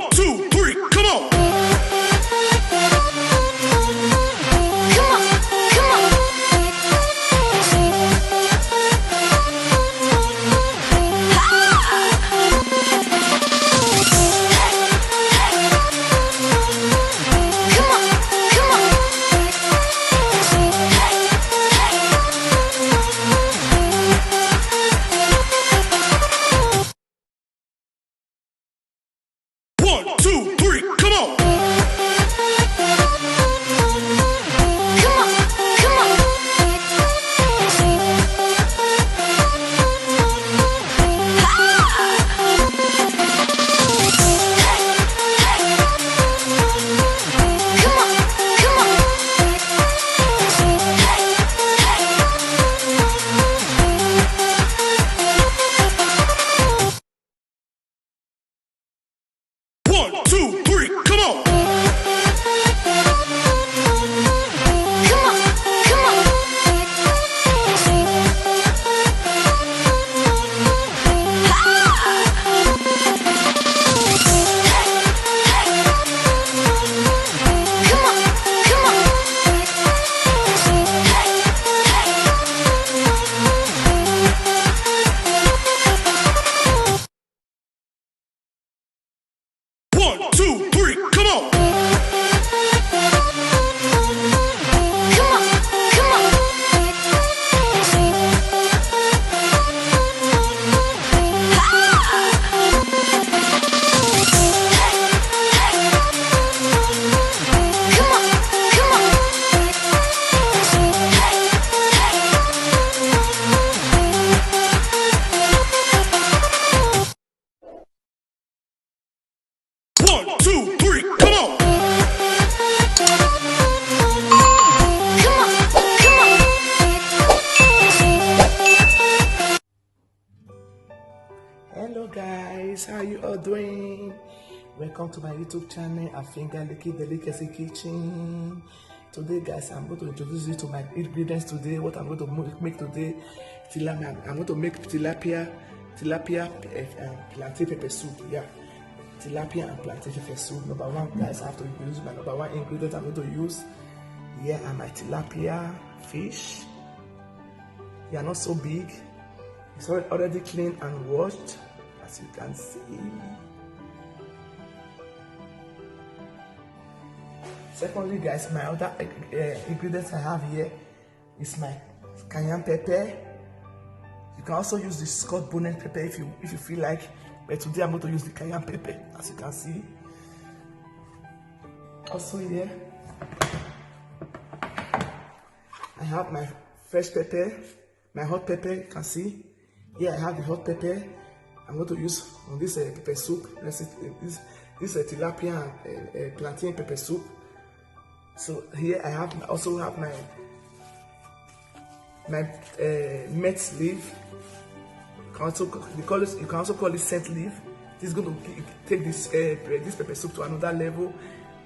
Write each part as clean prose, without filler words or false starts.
1, 2, 3, come on! Hello guys, how you all doing? Welcome to my YouTube channel, Afinga Delicacy Kitchen. Today guys, I'm going to introduce you to my ingredients today. What I'm going to make today, I'm going to make tilapia plantain pepper soup. Yeah, tilapia and plantain pepper soup. Number one guys, I have to use my number one ingredient I'm going to use. Here are my tilapia fish. They are not so big. It's already clean and washed, as you can see. Secondly, guys, my other ingredients I have here is my cayenne pepper. You can also use the Scotch bonnet pepper if you feel like, but today I'm going to use the cayenne pepper, as you can see. Also here, I have my fresh pepper, my hot pepper. You can see. Here I have the hot pepper. I'm going to use on this pepper soup. This tilapia and plantain pepper soup. So here I also have my mint leaf. You can also call it scent leaf. This is going to take this pepper soup to another level.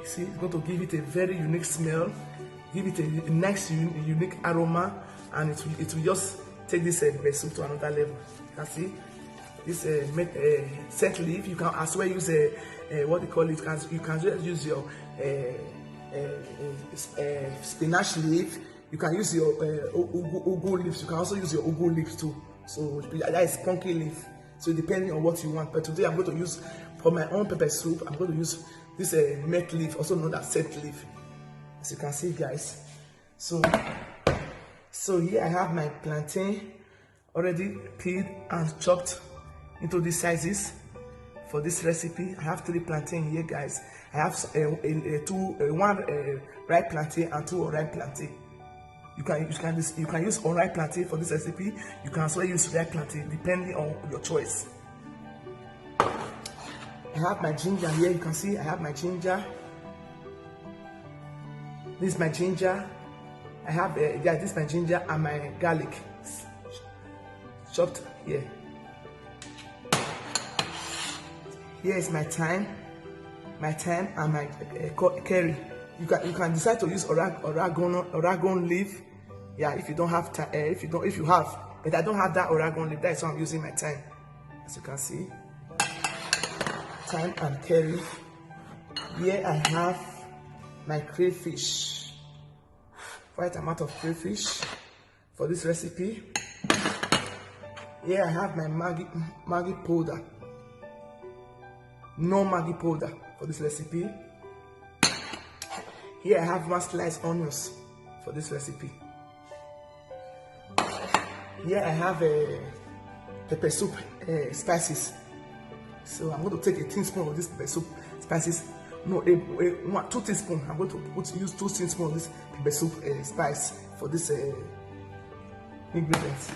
You see, it's going to give it a very unique smell, give it a nice unique aroma, and it will just take this pepper soup to another level. You can see this scent leaf. You can as well use what they call it. You can just use your spinach leaf. You can use your ugu leaves. You can also use your ugu leaves too. So that is pumpkin leaf. So depending on what you want. But today I'm going to use, for my own pepper soup, I'm going to use this mint leaf, also known as scent leaf. As you can see, guys. So here I have my plantain already peeled and chopped into these sizes for this recipe. I have 3 plantain here, guys. I have one ripe plantain and 2 unripe plantain. You can use unripe plantain for this recipe. You can also use ripe plantain depending on your choice. I have my ginger here. You can see I have my ginger. This is my ginger. I have this is my ginger and my garlic chopped here. Here is my thyme and my curry. You can decide to use oregano leaf. Yeah, if you don't have if you have, but I don't have that oregano leaf. That's why I'm using my thyme. As you can see, thyme and curry. Here I have my crayfish, right amount of crayfish for this recipe. Here I have my Maggie powder, no Maggie powder for this recipe. Here I have one sliced onions for this recipe. Here I have a pepper soup spices. So I'm going to take a teaspoon of this pepper soup spices. No, 2 teaspoons. I'm going to use 2 teaspoons of this pepper soup spice for this ingredients.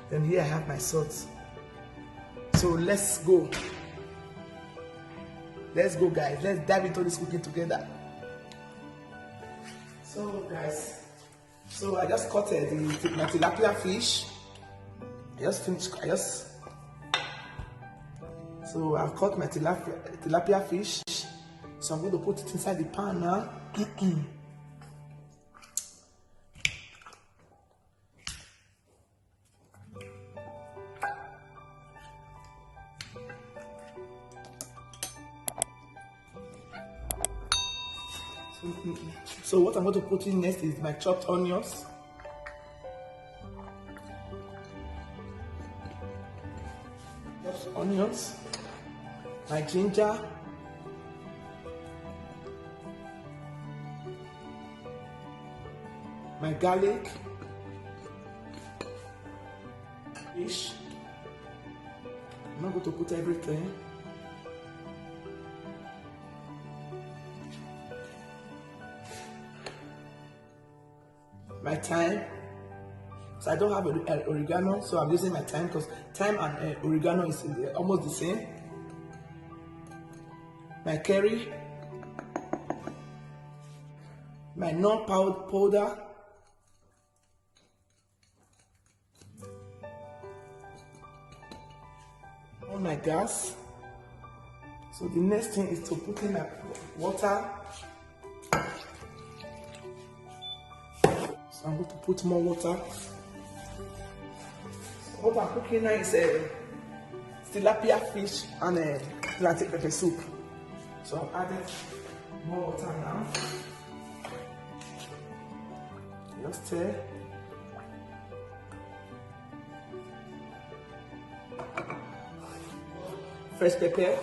Then here I have my salt. So let's go. Let's go, guys. Let's dive into this cooking together. So guys, so I just cut my tilapia fish. So I've cut my tilapia fish. So I'm going to put it inside the pan now. So what I'm going to put in next is my chopped onions. My ginger, my garlic, fish. I'm not going to put everything. My thyme. So I don't have oregano, so I'm using my thyme because thyme and oregano is almost the same. My curry, my knorr powder, on my gas. So the next thing is to put in my water. So I'm going to put more water. So what I'm cooking now is tilapia fish and plantain pepper soup. So I've added more water now. Just stir. Fresh pepper,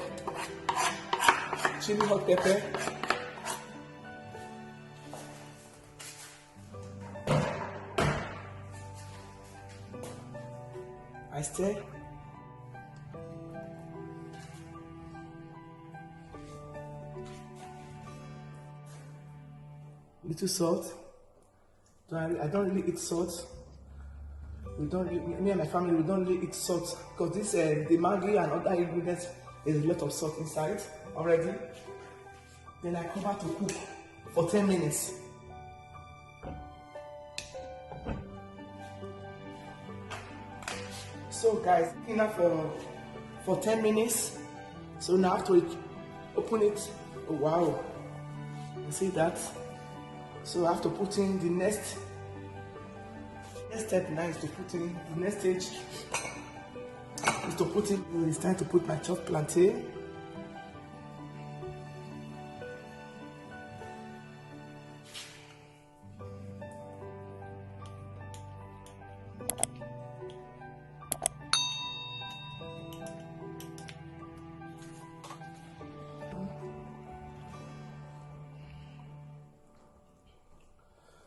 chilli hot pepper, I stir. Little salt. I don't really eat salt. Me and my family, we don't really eat salt because this the Maggie and other ingredients, there's a lot of salt inside already. Then I cover to cook for 10 minutes. So guys, enough for 10 minutes. So now I have to open it. Oh wow, you see that? So I have to put in the next step now is to put in the next stage is to put in. It's time to put my chopped plantain.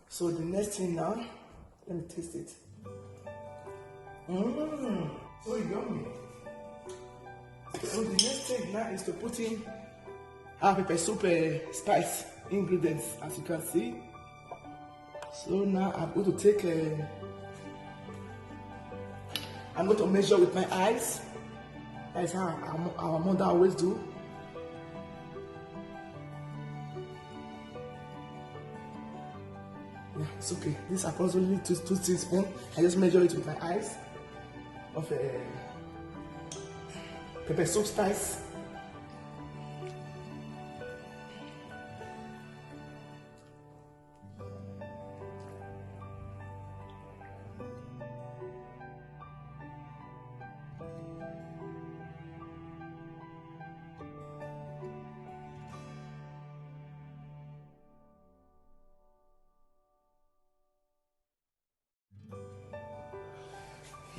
So the next thing now, let me taste it. So yummy. So the next thing now is to put in our pepper soup spice ingredients, as you can see. So now I'm going to take I'm going to measure with my eyes. That's how our mother always do. Yeah, it's okay. This is approximately 2 teaspoons. I just measure it with my eyes of pepper soup spice.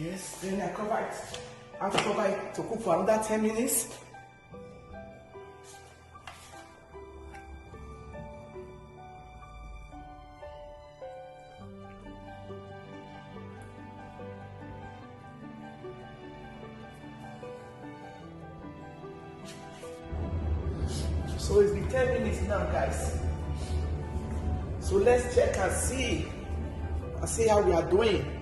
Yes, then I cover it. I have to cover it to cook for another 10 minutes. So it's been 10 minutes now, guys. So let's check and see how we are doing.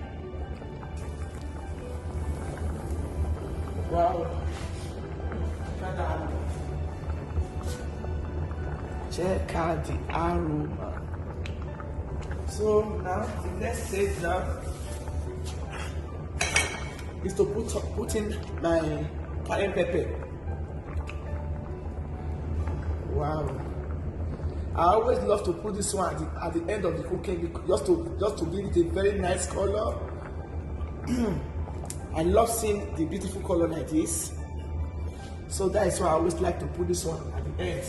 Wow. Check out the aroma. So now the next stage now is to put in my cayenne pepper. Wow. I always love to put this one at the end of the cooking just to give it a very nice color. I love seeing the beautiful color like this. So that is why I always like to put this one at the end.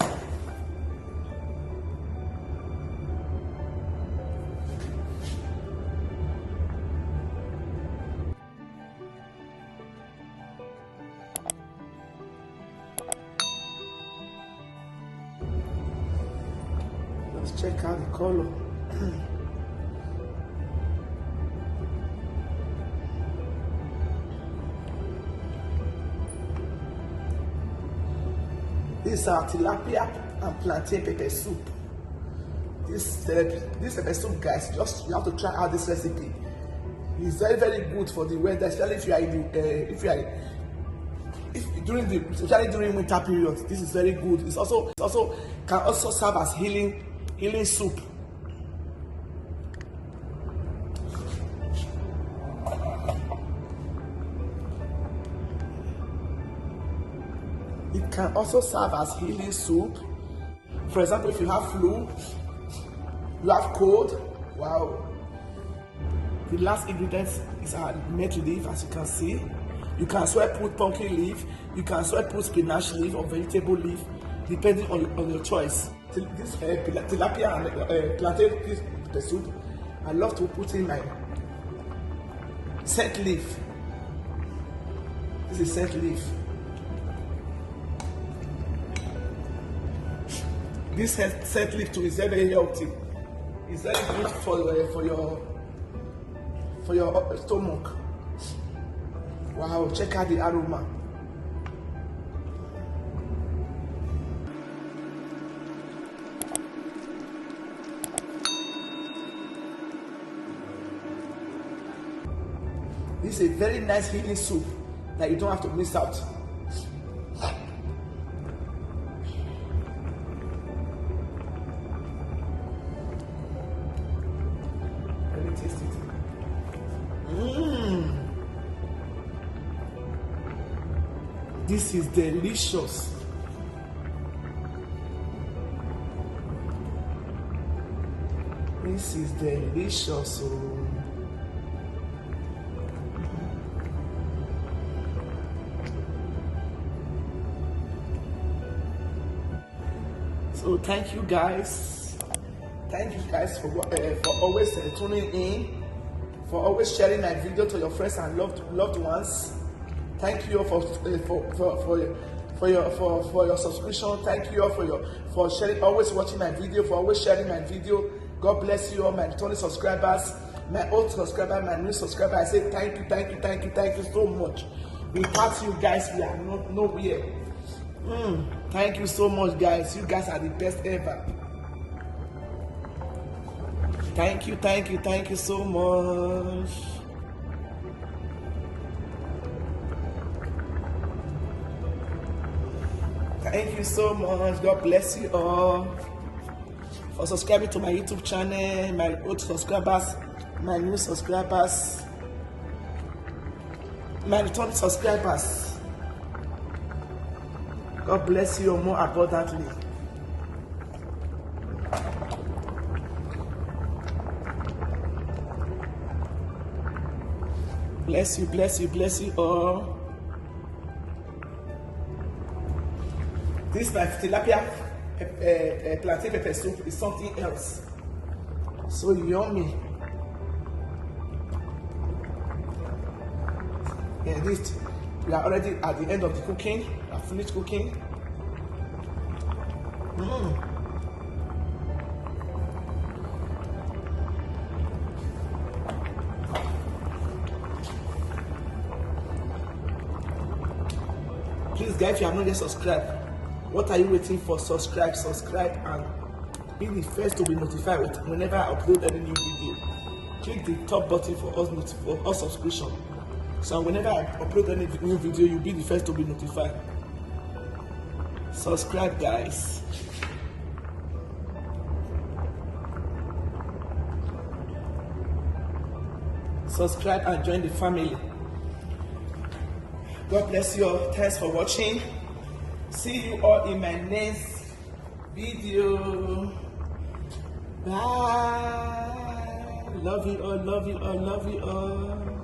Let's check out the color. This is our tilapia and plantain pepper soup. This pepper soup, guys, you have to try out this recipe. It's very, very good for the weather, especially if you are during winter period. This is very good. It can also serve as healing soup. It can also serve as healing soup. For example, if you have flu, you have cold. Wow. The last ingredient is our mint leaf, as you can see. You can as well put pumpkin leaf. You can as well put spinach leaf or vegetable leaf, depending on your choice. This tilapia and plantain the soup, I love to put in my scent leaf. This is scent leaf. This scent leaf too is very, very healthy. It's very good for your stomach. Wow, check out the aroma. This is a very nice healing soup that you don't have to miss out. Let me taste it. This is delicious. This is delicious. So thank you guys. Thank you guys for always tuning in, for always sharing my video to your friends and loved ones. Thank you all for your subscription. Thank you all for sharing, always watching my video, for always sharing my video. God bless you all, my returning subscribers, my old subscriber, my new subscriber. I say thank you so much. Without you guys, we are nowhere. Thank you so much, guys. You guys are the best ever. Thank you so much. Thank you so much. God bless you all for subscribing to my YouTube channel, my old subscribers, my new subscribers, my returning subscribers. God bless you more abundantly. Bless you all. This my tilapia plantain pepper soup is something else. So yummy. Yeah, this, we are already at the end of the cooking. We have finished cooking. Please guys, if you have not yet subscribed, what are you waiting for? Subscribe and be the first to be notified whenever I upload any new video. Click the top button for all subscription. So whenever I upload any new video, you'll be the first to be notified. Subscribe guys. Subscribe and join the family. God bless you all. Thanks for watching. See you all in my next video. Bye. Love you all, love you all, love you all.